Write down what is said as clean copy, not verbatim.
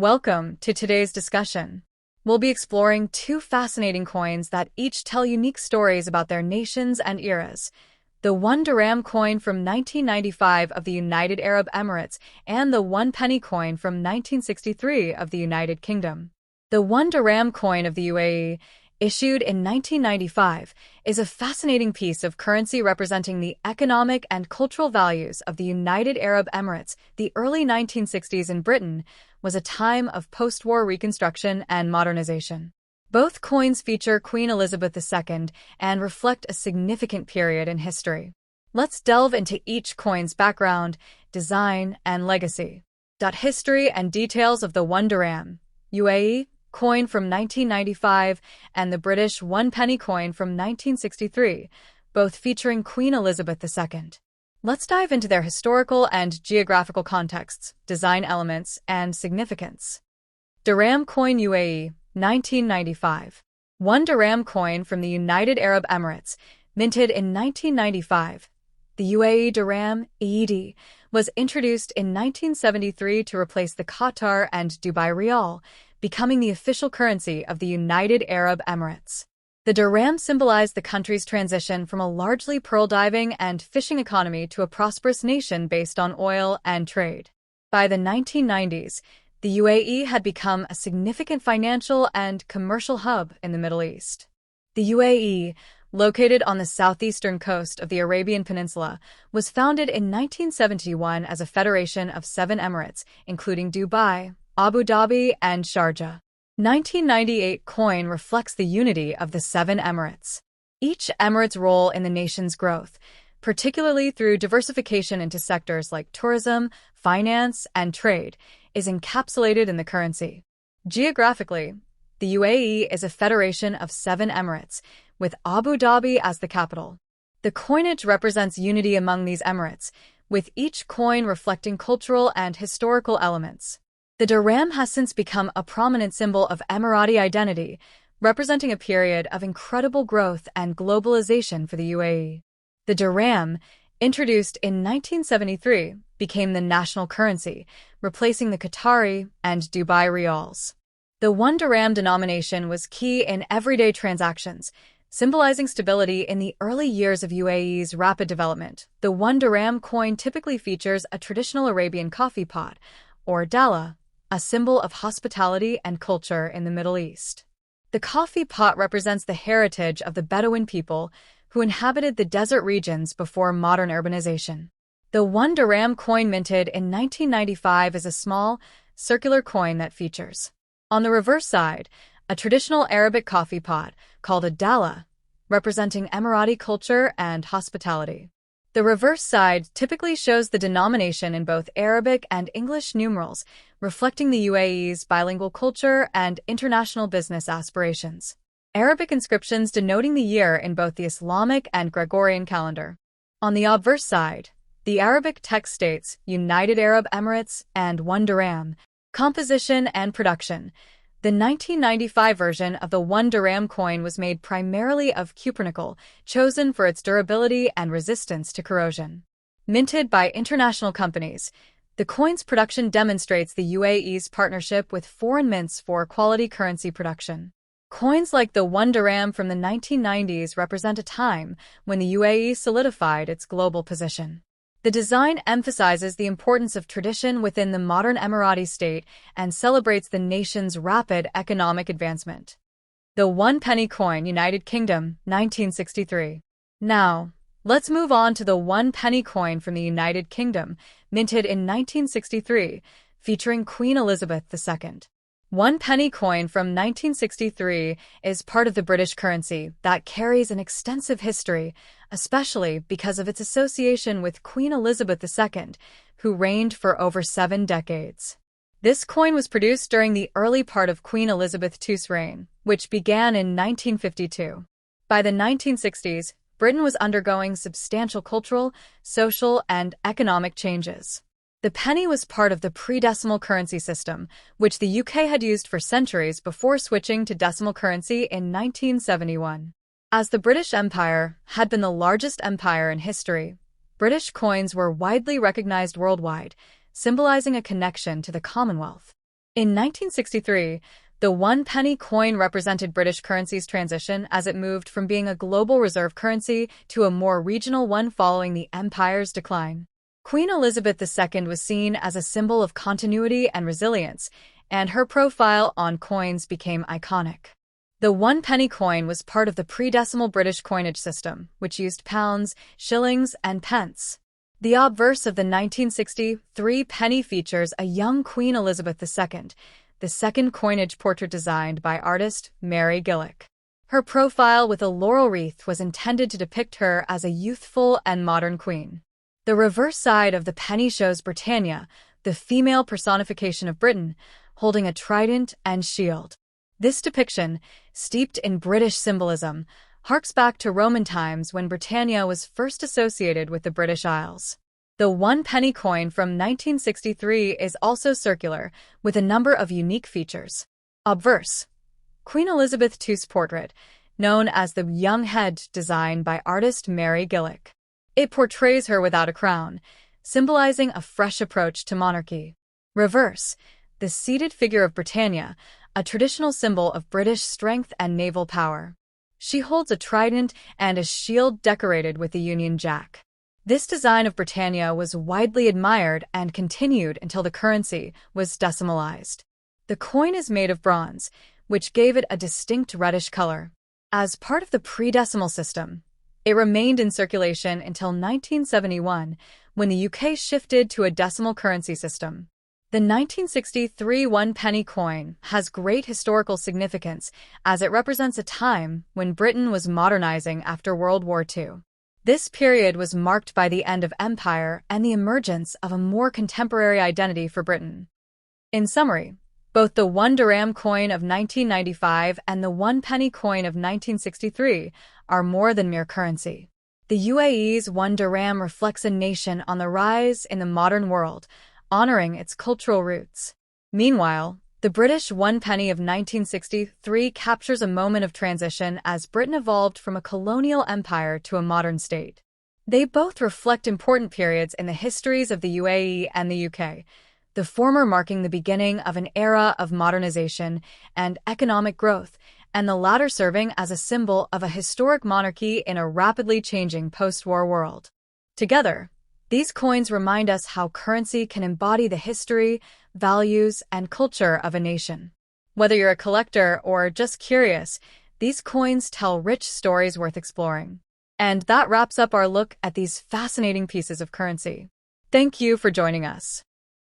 Welcome to today's discussion. We'll be exploring two fascinating coins that each tell unique stories about their nations and eras. The 1 Dhiram coin from 1995 of the United Arab Emirates and the 1 penny coin from 1963 of the United Kingdom. The 1 Dhiram coin of the UAE, issued in 1995, is a fascinating piece of currency representing the economic and cultural values of the United Arab Emirates. The early 1960s in Britain was a time of post-war reconstruction and modernization. Both coins feature Queen Elizabeth II and reflect a significant period in history. Let's delve into each coin's background, design, and legacy. History and details of the 1 Dhiram, UAE, coin from 1995 and the British 1 penny coin from 1963, both featuring Queen Elizabeth II. Let's dive into their historical and geographical contexts, design elements, and significance. Dhiram coin UAE, 1995. 1 Dhiram coin from the United Arab Emirates, minted in 1995. The UAE Dhiram, ED, was introduced in 1973 to replace the Qatar and Dubai Rial, becoming the official currency of the United Arab Emirates. The Dhiram symbolized the country's transition from a largely pearl diving and fishing economy to a prosperous nation based on oil and trade. By the 1990s, the UAE had become a significant financial and commercial hub in the Middle East. The UAE, located on the southeastern coast of the Arabian Peninsula, was founded in 1971 as a federation of 7 emirates, including Dubai, Abu Dhabi, and Sharjah. 1998 coin reflects the unity of the 7 emirates. Each emirate's role in the nation's growth, particularly through diversification into sectors like tourism, finance, and trade, is encapsulated in the currency. Geographically, the UAE is a federation of 7 emirates, with Abu Dhabi as the capital. The coinage represents unity among these emirates, with each coin reflecting cultural and historical elements. The Dhiram has since become a prominent symbol of Emirati identity, representing a period of incredible growth and globalization for the UAE. The Dhiram, introduced in 1973, became the national currency, replacing the Qatari and Dubai Rials. The 1 Dhiram denomination was key in everyday transactions, symbolizing stability in the early years of UAE's rapid development. The 1 Dhiram coin typically features a traditional Arabian coffee pot, or dala, a symbol of hospitality and culture in the Middle East. The coffee pot represents the heritage of the Bedouin people who inhabited the desert regions before modern urbanization. The 1 Dhiram coin minted in 1995 is a small, circular coin that features, on the reverse side, a traditional Arabic coffee pot called a dala, representing Emirati culture and hospitality. The reverse side typically shows the denomination in both Arabic and English numerals, reflecting the UAE's bilingual culture and international business aspirations. Arabic inscriptions denoting the year in both the Islamic and Gregorian calendar. On the obverse side, the Arabic text states United Arab Emirates and 1 Dhiram. Composition and production. The 1995 version of the 1 Dhiram coin was made primarily of cupronickel, chosen for its durability and resistance to corrosion. Minted by international companies, the coin's production demonstrates the UAE's partnership with foreign mints for quality currency production. Coins like the 1 Dhiram from the 1990s represent a time when the UAE solidified its global position. The design emphasizes the importance of tradition within the modern Emirati state and celebrates the nation's rapid economic advancement. The 1 penny coin, United Kingdom, 1963. Now, let's move on to the 1 penny coin from the United Kingdom, minted in 1963, featuring Queen Elizabeth II. 1 penny coin from 1963 is part of the British currency that carries an extensive history, especially because of its association with Queen Elizabeth II, who reigned for over 7 decades. This coin was produced during the early part of Queen Elizabeth II's reign, which began in 1952. By the 1960s, Britain was undergoing substantial cultural, social, and economic changes. The penny was part of the pre-decimal currency system, which the UK had used for centuries before switching to decimal currency in 1971. As the British Empire had been the largest empire in history, British coins were widely recognized worldwide, symbolizing a connection to the Commonwealth. In 1963, the one-penny coin represented British currency's transition as it moved from being a global reserve currency to a more regional one following the empire's decline. Queen Elizabeth II was seen as a symbol of continuity and resilience, and her profile on coins became iconic. The one-penny coin was part of the pre-decimal British coinage system, which used pounds, shillings, and pence. The obverse of the 1963 penny features a young Queen Elizabeth II, the second coinage portrait designed by artist Mary Gillick. Her profile with a laurel wreath was intended to depict her as a youthful and modern queen. The reverse side of the penny shows Britannia, the female personification of Britain, holding a trident and shield. This depiction, steeped in British symbolism, harks back to Roman times when Britannia was first associated with the British Isles. The one-penny coin from 1963 is also circular, with a number of unique features. Obverse: Queen Elizabeth II's portrait, known as the young head design by artist Mary Gillick. It portrays her without a crown, symbolizing a fresh approach to monarchy. Reverse: the seated figure of Britannia, a traditional symbol of British strength and naval power. She holds a trident and a shield decorated with the Union Jack. This design of Britannia was widely admired and continued until the currency was decimalized. The coin is made of bronze, which gave it a distinct reddish color. As part of the pre-decimal system, it remained in circulation until 1971, when the UK shifted to a decimal currency system. The 1963 one-penny coin has great historical significance as it represents a time when Britain was modernizing after World War II. This period was marked by the end of empire and the emergence of a more contemporary identity for Britain. In summary, both the 1 Dhiram coin of 1995 and the one-penny coin of 1963 are more than mere currency. The UAE's 1 Dhiram reflects a nation on the rise in the modern world, honoring its cultural roots. Meanwhile, the British one penny of 1963 captures a moment of transition as Britain evolved from a colonial empire to a modern state. They both reflect important periods in the histories of the UAE and the UK, the former marking the beginning of an era of modernization and economic growth, and the latter serving as a symbol of a historic monarchy in a rapidly changing post-war world. Together, these coins remind us how currency can embody the history, values, and culture of a nation. Whether you're a collector or just curious, these coins tell rich stories worth exploring. And that wraps up our look at these fascinating pieces of currency. Thank you for joining us.